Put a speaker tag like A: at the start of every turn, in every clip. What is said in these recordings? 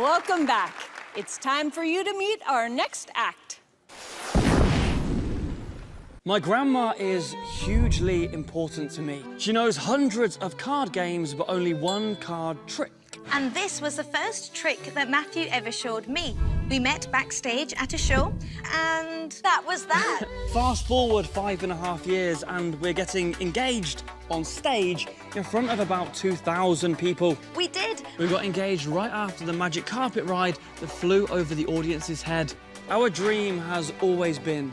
A: welcome back. It's time for you to meet our next act.
B: My grandma is hugely important to me. She knows hundreds of card games, but only one card trick.
C: And this was the first trick that Matthew ever showed me. We met backstage at a show, and that was that.
B: Fast forward 5.5 years, and we're getting engaged on stage in front of about 2,000 people.
C: We did.
B: We got engaged right after the magic carpet ride that flew over the audience's head. Our dream has always been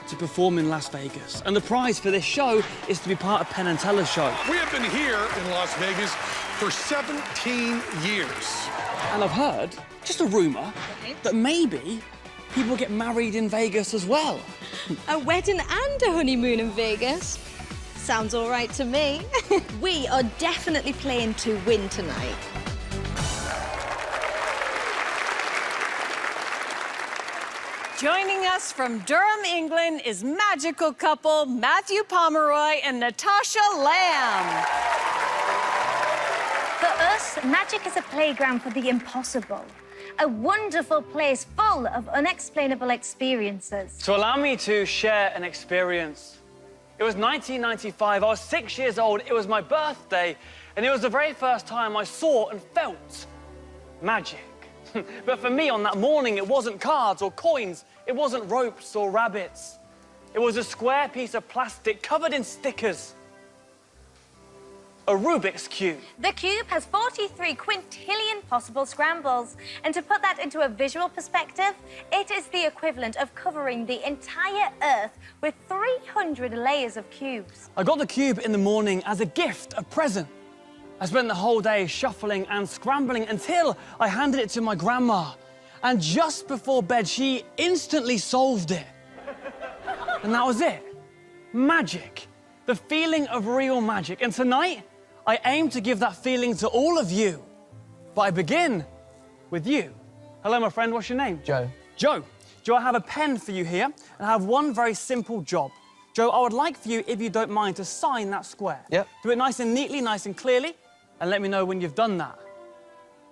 B: to perform in Las Vegas, and the prize for this show is to be part of Penn and Teller's show.
D: We have been here in Las Vegas for 17 years.
B: And I've heard, just a rumour, that maybe people get married in Vegas as well.
C: A wedding and a honeymoon in Vegas? Sounds all right to me. We are definitely playing to win tonight.
A: Joining us from Durham, England, is magical couple Matthew Pomeroy and Natasha Lamb.
E: For us, magic is a playground for the impossible. A wonderful place full of unexplainable experiences.
B: So allow me to share an experience. It was 1995, I was 6 years old, it was my birthday, and it was the very first time I saw and felt magic. But for me on that morning, it wasn't cards or coins, it wasn't ropes or rabbits. It was a square piece of plastic covered in stickers. A Rubik's Cube.
E: The cube has 43 quintillion possible scrambles. And to put that into a visual perspective, it is the equivalent of covering the entire Earth with 300 layers of cubes.
B: I got the cube in the morning as a gift, a present. I spent the whole day shuffling and scrambling until I handed it to my grandma. And just before bed, she instantly solved it. And that was it. Magic. The feeling of real magic. And tonight, I aim to give that feeling to all of you. But I begin with you. Hello, my friend, what's your name?
F: Joe.
B: Joe. Joe, I have a pen for you here, and I have one very simple job. Joe, I would like for you, if you don't mind, to sign that square.
F: Yep.
B: Do it nice and neatly, nice and clearly, and let me know when you've done that.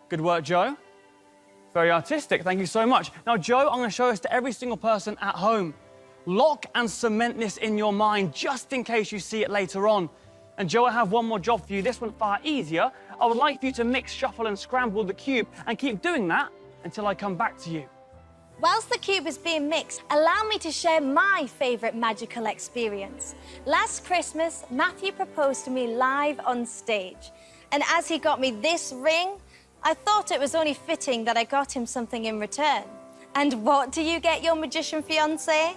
B: Good work, Joe. Very artistic, thank you so much. Now, Joe, I'm gonna show this to every single person at home. Lock and cement this in your mind, just in case you see it later on. And Joe, I have one more job for you, this one far easier. I would like for you to mix, shuffle, and scramble the cube, and keep doing that until I come back to you.
C: Whilst the cube is being mixed, allow me to share my favourite magical experience. Last Christmas, Matthew proposed to me live on stage. And as he got me this ring, I thought it was only fitting that I got him something in return. And what do you get your magician fiancé?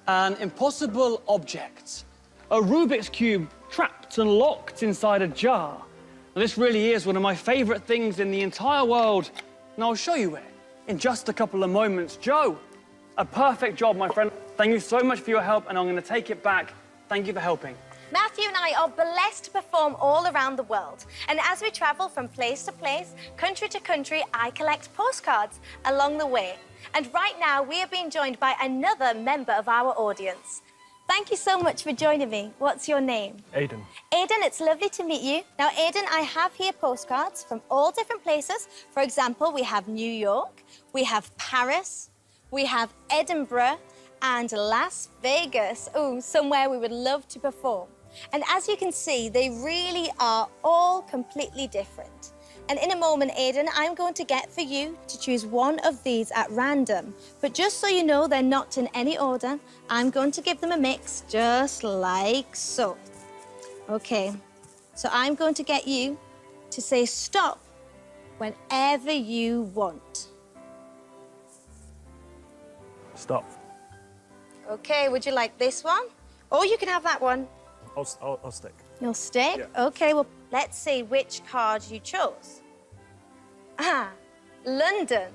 B: An impossible object. A Rubik's Cube trapped and locked inside a jar. Now, this really is one of my favourite things in the entire world. And I'll show you it in just a couple of moments. Joe, a perfect job, my friend. Thank you so much for your help, and I'm going to take it back. Thank you for helping.
C: Matthew and I are blessed to perform all around the world. And as we travel from place to place, country to country, I collect postcards along the way. And right now, we are being joined by another member of our audience. Thank you so much for joining me. What's your name?
F: Aidan.
C: Aidan, it's lovely to meet you. Now, Aidan, I have here postcards from all different places. For example, we have New York, we have Paris, we have Edinburgh, and Las Vegas. Oh, somewhere we would love to perform. And as you can see, they really are all completely different. And in a moment, Aidan, I'm going to get for you to choose one of these at random. But just so you know, they're not in any order. I'm going to give them a mix, just like so. Okay, so I'm going to get you to say stop whenever you want.
F: Stop.
C: Okay, would you like this one? Or you can have that one.
F: I'll stick.
C: You'll stick?
F: Yeah.
C: Okay, well, let's see which card you chose. Ah, London.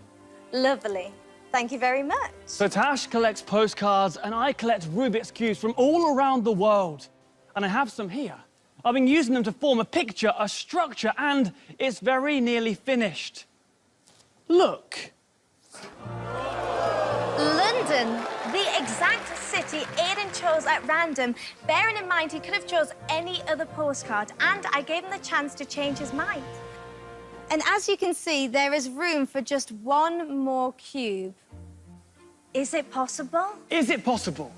C: Lovely. Thank you very much.
B: So Tash collects postcards, and I collect Rubik's Cubes from all around the world. And I have some here. I've been using them to form a picture, a structure, and it's very nearly finished. Look.
C: London, the exact city Aidan chose at random. Bearing in mind he could have chose any other postcard, and I gave him the chance to change his mind. And as you can see, there is room for just one more cube.
E: Is it possible?
B: Is it possible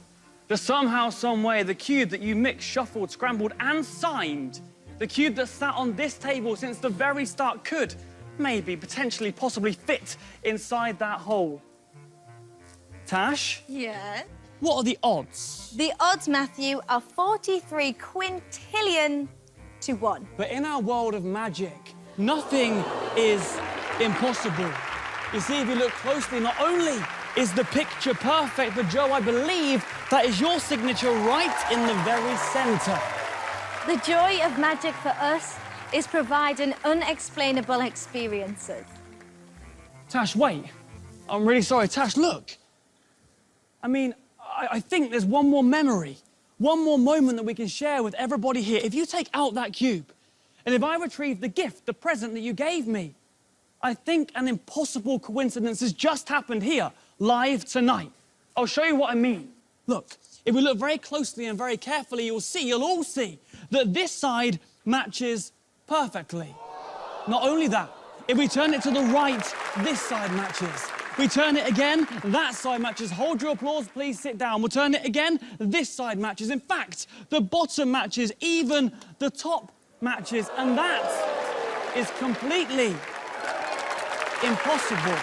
B: that somehow, some way, the cube that you mixed, shuffled, scrambled, and signed, the cube that sat on this table since the very start could, maybe, potentially, possibly fit inside that hole? Tash,
C: Yeah.
B: what are the odds?
C: The odds, Matthew, are 43 quintillion to 1.
B: But in our world of magic, nothing is impossible. You see, if you look closely, not only is the picture perfect, but Joe, I believe that is your signature right in the very center.
E: The joy of magic for us is providing unexplainable experiences.
B: Tash, wait. I'm really sorry. Tash, look. I mean, I think there's one more memory, one more moment that we can share with everybody here. If you take out that cube, and if I retrieve the gift, the present that you gave me, I think an impossible coincidence has just happened here, live tonight. I'll show you what I mean. Look, if we look very closely and very carefully, you'll all see that this side matches perfectly. Not only that, if we turn it to the right, this side matches. We turn it again, that side matches. Hold your applause, please sit down. We'll turn it again, this side matches. In fact, the bottom matches, even the top matches, and that is completely impossible.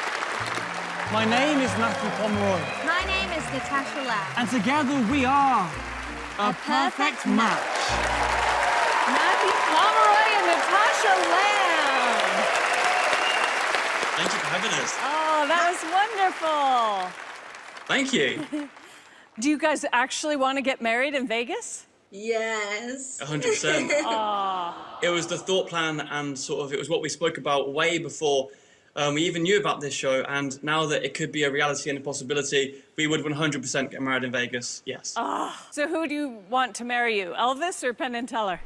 B: My name is Matthew Pomeroy.
E: My name is Natasha Lamb.
B: And together we are a perfect match.
A: Matthew Pomeroy and Natasha Lamb.
G: Thank you for having us.
A: Oh, that was wonderful.
G: Thank you.
A: Do you guys actually want to get married in Vegas?
C: Yes.
G: 100%. It was the thought plan and sort of it was what we spoke about way before we even knew about this show. And now that it could be a reality and a possibility, we would 100% get married in Vegas. Yes.
A: So who do you want to marry you, Elvis or Penn and Teller?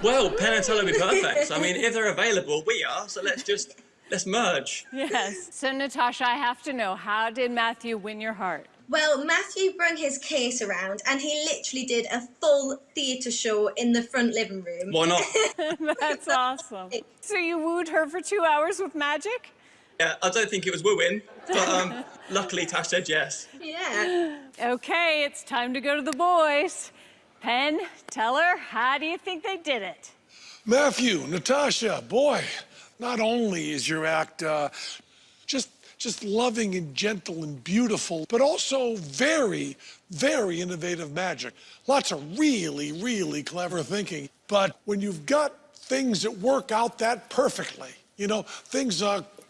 G: Well, Penn and Teller would be perfect. I mean, if they're available, we are. So let's merge.
A: Yes. So Natasha, I have to know, how did Matthew win your heart?
C: Well, Matthew brung his case around and he literally did a full theatre show in the front living room.
G: Why not?
A: That's awesome. So you wooed her for 2 hours with magic?
G: Yeah, I don't think it was wooing, but luckily Tash said yes.
C: Yeah.
A: Okay, it's time to go to the boys. Penn, Teller, how do you think they did it?
D: Matthew, Natasha, boy, not only is your act just loving and gentle and beautiful, but also very, very innovative magic. Lots of really, really clever thinking. But when you've got things that work out that perfectly, you know, things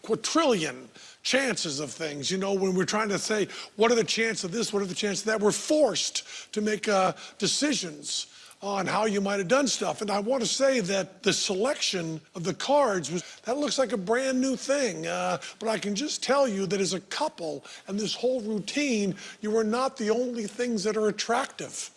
D: quadrillion chances of things, you know, when we're trying to say, what are the chances of this, what are the chances of that, we're forced to make decisions on how you might have done stuff. And I want to say that the selection of the cards that looks like a brand new thing. But I can just tell you that as a couple and this whole routine, you are not the only things that are attractive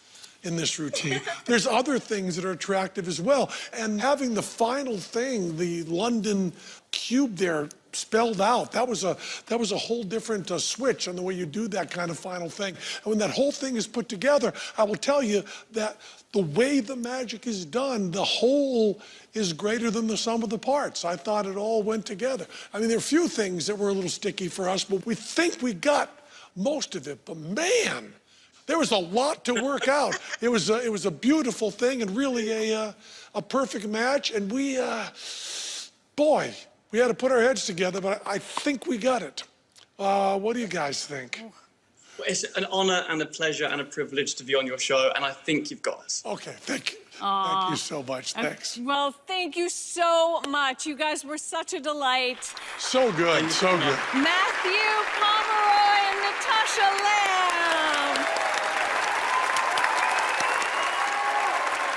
D: in this routine. There's other things that are attractive as well. And having the final thing, the London cube there spelled out, that was a whole different switch on the way you do that kind of final thing. And when that whole thing is put together, I will tell you that the way the magic is done, the whole is greater than the sum of the parts. I thought it all went together. I mean, there are a few things that were a little sticky for us, but we think we got most of it. But man, there was a lot to work out. It was a beautiful thing and really a perfect match. And we, boy, we had to put our heads together, but I think we got it. What do you guys think?
G: It's an honor and a pleasure and a privilege to be on your show, and I think you've got us.
D: Okay, thank you. Thank you so much. Thanks.
A: Well, thank you so much. You guys were such a delight.
D: So good, so good.
A: Matthew